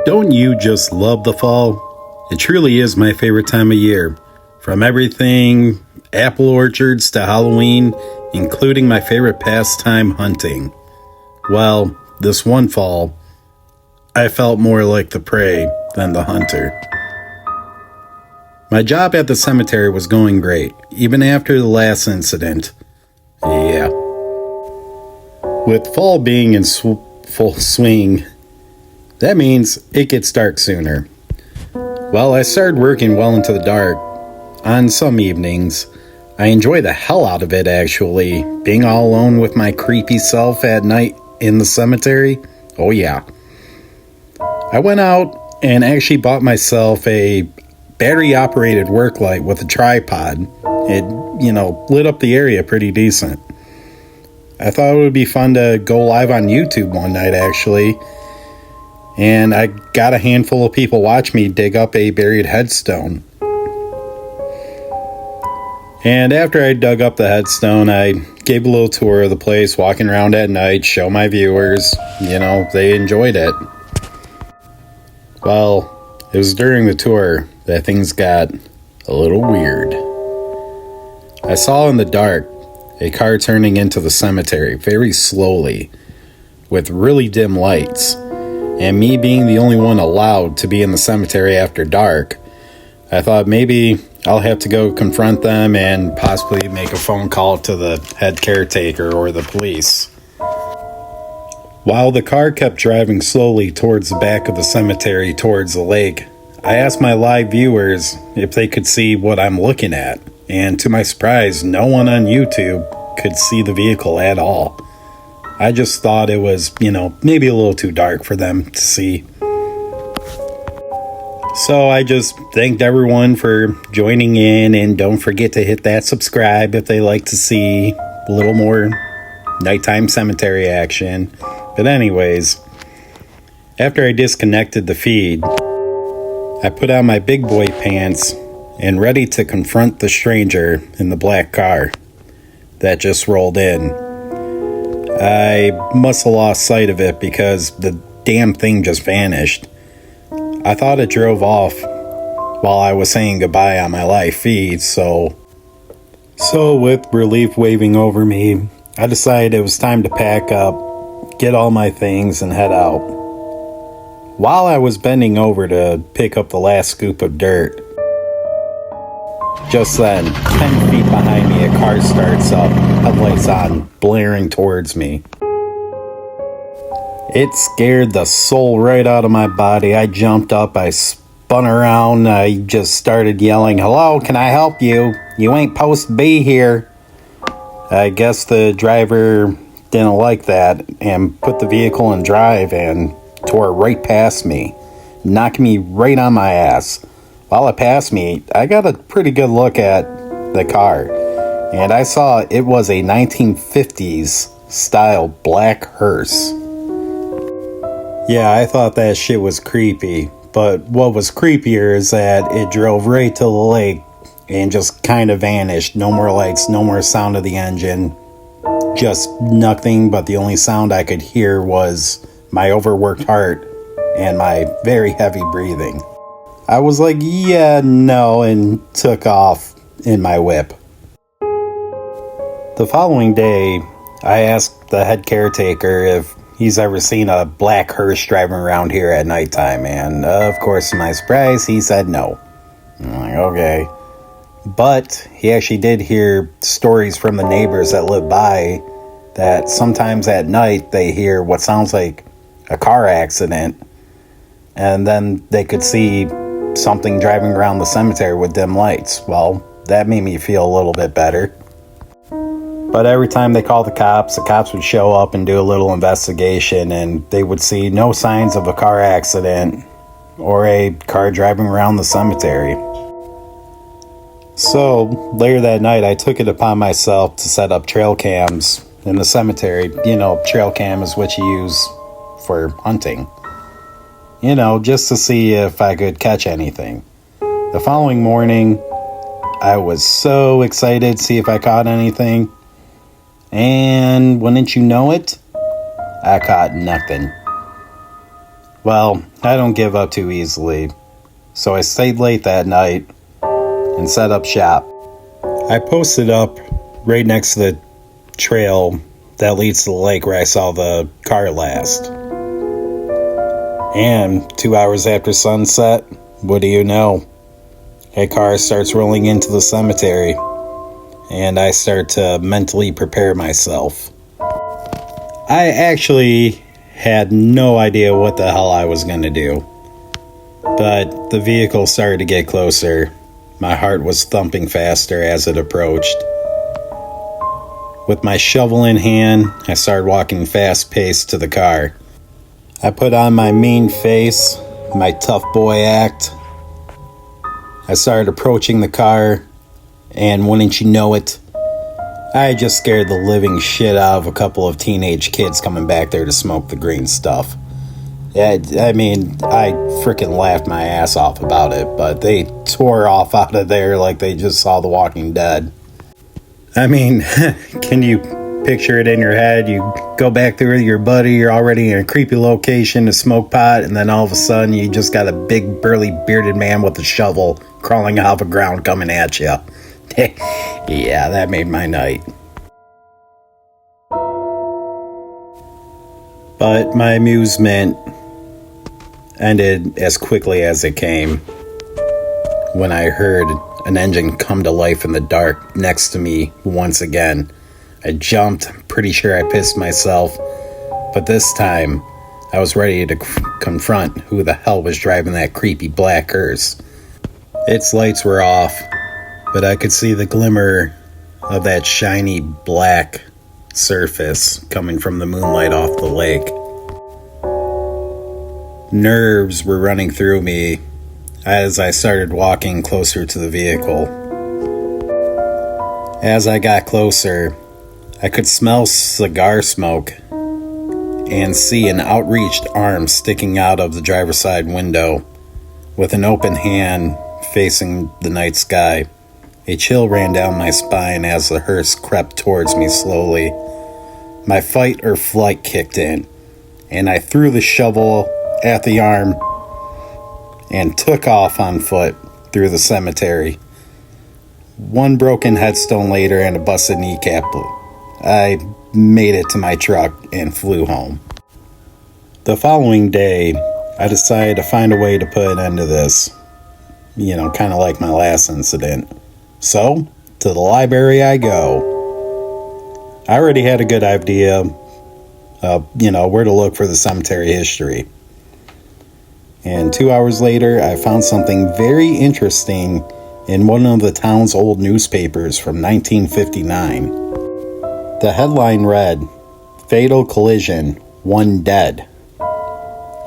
Don't you just love the fall? It truly is my favorite time of year. From everything apple orchards to Halloween, including my favorite pastime, hunting. Well, this one fall, I felt more like the prey than the hunter. My job at the cemetery was going great, even after the last incident. Yeah. With fall being in full swing, that means it gets dark sooner. Well, I started working well into the dark. On some evenings, I enjoy the hell out of it, actually. Being all alone with my creepy self at night in the cemetery. Oh yeah. I went out and actually bought myself a battery-operated work light with a tripod. It, lit up the area pretty decent. I thought it would be fun to go live on YouTube one night, actually. And I got a handful of people watch me dig up a buried headstone. And after I dug up the headstone, I gave a little tour of the place, walking around at night, show my viewers. They enjoyed it. Well, it was during the tour that things got a little weird. I saw in the dark a car turning into the cemetery very slowly with really dim lights. And me being the only one allowed to be in the cemetery after dark, I thought maybe I'll have to go confront them and possibly make a phone call to the head caretaker or the police. While the car kept driving slowly towards the back of the cemetery towards the lake, I asked my live viewers if they could see what I'm looking at. And to my surprise, no one on YouTube could see the vehicle at all. I just thought it was, maybe a little too dark for them to see. So I just thanked everyone for joining in, and don't forget to hit that subscribe if they like to see a little more nighttime cemetery action. But anyways, after I disconnected the feed, I put on my big boy pants and ready to confront the stranger in the black car that just rolled in. I must have lost sight of it because the damn thing just vanished. I thought it drove off while I was saying goodbye on my live feed, so with relief waving over me, I decided it was time to pack up, get all my things, and head out. While I was bending over to pick up the last scoop of dirt, just then, 10 feet behind me, a car starts up, headlights on, blaring towards me. It scared the soul right out of my body. I jumped up, I spun around, I just started yelling, "Hello, can I help you? You ain't supposed to be here." I guess the driver didn't like that and put the vehicle in drive and tore right past me, knocking me right on my ass. While it passed me, I got a pretty good look at the car, and I saw it was a 1950s style Black Hearse. Yeah, I thought that shit was creepy, but what was creepier is that it drove right to the lake and just kind of vanished. No more lights, no more sound of the engine, just nothing, but the only sound I could hear was my overworked heart and my very heavy breathing. I was like, yeah, no, and took off in my whip. The following day, I asked the head caretaker if he's ever seen a Black Hearse driving around here at nighttime, and of course, to my surprise, he said no. I'm like, okay. But he actually did hear stories from the neighbors that live by that sometimes at night they hear what sounds like a car accident, and then they could see something driving around the cemetery with dim lights. Well, that made me feel a little bit better. But every time they called the cops would show up and do a little investigation, and they would see no signs of a car accident or a car driving around the cemetery. So, later that night, I took it upon myself to set up trail cams in the cemetery. Trail cam is what you use for hunting. Just to see if I could catch anything. The following morning, I was so excited to see if I caught anything. And wouldn't you know it, I caught nothing. Well, I don't give up too easily, so I stayed late that night and set up shop. I posted up right next to the trail that leads to the lake where I saw the car last. And 2 hours after sunset, what do you know? A car starts rolling into the cemetery, and I start to mentally prepare myself. I actually had no idea what the hell I was going to do, but the vehicle started to get closer. My heart was thumping faster as it approached. With my shovel in hand, I started walking fast-paced to the car. I put on my mean face, my tough boy act. I started approaching the car, and wouldn't you know it, I just scared the living shit out of a couple of teenage kids coming back there to smoke the green stuff. I freaking laughed my ass off about it, but they tore off out of there like they just saw The Walking Dead. I mean, can you picture it in your head? You go back there with your buddy, you're already in a creepy location to smoke pot, and then all of a sudden you just got a big burly bearded man with a shovel crawling out of the ground coming at you. Yeah, that made my night. But my amusement ended as quickly as it came when I heard an engine come to life in the dark next to me once again. I jumped, pretty sure I pissed myself, but this time I was ready to confront who the hell was driving that creepy Black Hearse. Its lights were off, but I could see the glimmer of that shiny black surface coming from the moonlight off the lake. Nerves were running through me as I started walking closer to the vehicle. As I got closer, I could smell cigar smoke and see an outreached arm sticking out of the driver's side window with an open hand facing the night sky. A chill ran down my spine as the hearse crept towards me slowly. My fight or flight kicked in, and I threw the shovel at the arm and took off on foot through the cemetery. One broken headstone later and a busted kneecap, I made it to my truck and flew home. The following day, I decided to find a way to put an end to this. Kind of like my last incident. So, to the library I go. I already had a good idea of, where to look for the cemetery history. And 2 hours later, I found something very interesting in one of the town's old newspapers from 1959. The headline read, "Fatal Collision, 1 Dead."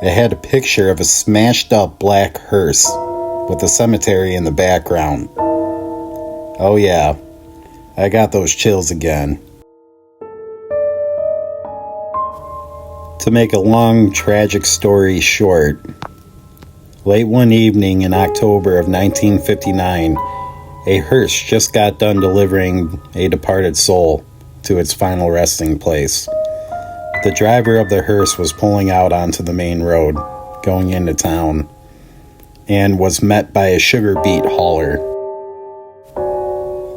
It had a picture of a smashed up black hearse with the cemetery in the background. Oh yeah, I got those chills again. To make a long, tragic story short, late one evening in October of 1959, a hearse just got done delivering a departed soul to its final resting place. The driver of the hearse was pulling out onto the main road, going into town, and was met by a sugar beet hauler.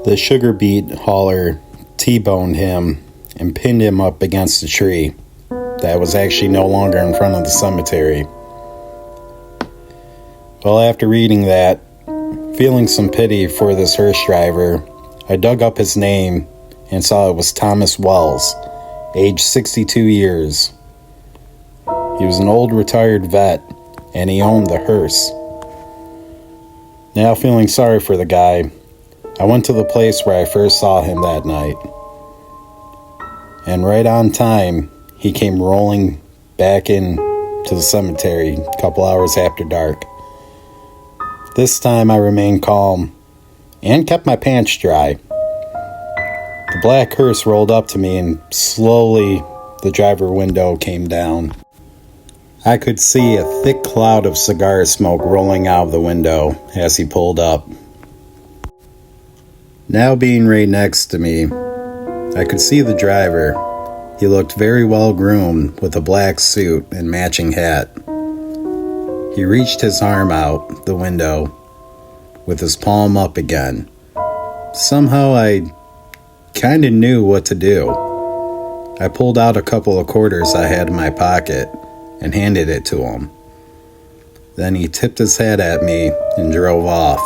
The sugar beet hauler T-boned him and pinned him up against a tree that was actually no longer in front of the cemetery. Well, after reading that, feeling some pity for this hearse driver, I dug up his name and saw it was Thomas Wells, age 62 years. He was an old retired vet, and he owned the hearse. Now feeling sorry for the guy, I went to the place where I first saw him that night. And right on time, he came rolling back in to the cemetery a couple hours after dark. This time I remained calm and kept my pants dry. The black hearse rolled up to me and slowly the driver window came down. I could see a thick cloud of cigar smoke rolling out of the window as he pulled up. Now being right next to me, I could see the driver. He looked very well groomed with a black suit and matching hat. He reached his arm out the window with his palm up again. Somehow I kind of knew what to do. I pulled out a couple of quarters I had in my pocket and handed it to him. Then he tipped his hat at me and drove off.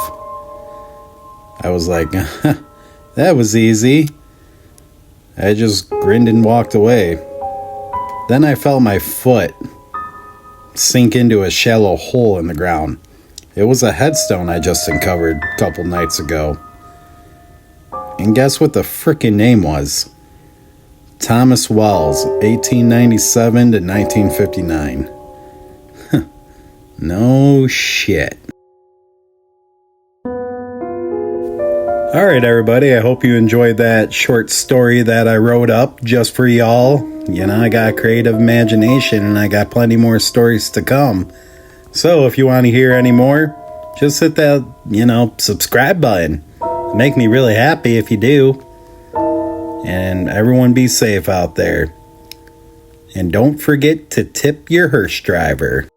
I was like, that was easy. I just grinned and walked away. Then I felt my foot sink into a shallow hole in the ground. It was a headstone I just uncovered a couple nights ago. And guess what the frickin' name was? Thomas Wells, 1897 to 1959. No shit. Alright everybody, I hope you enjoyed that short story that I wrote up just for y'all. You know, I got a creative imagination and I got plenty more stories to come. So if you want to hear any more, just hit that, subscribe button. It'd make me really happy if you do. And everyone be safe out there. And don't forget to tip your hearse driver.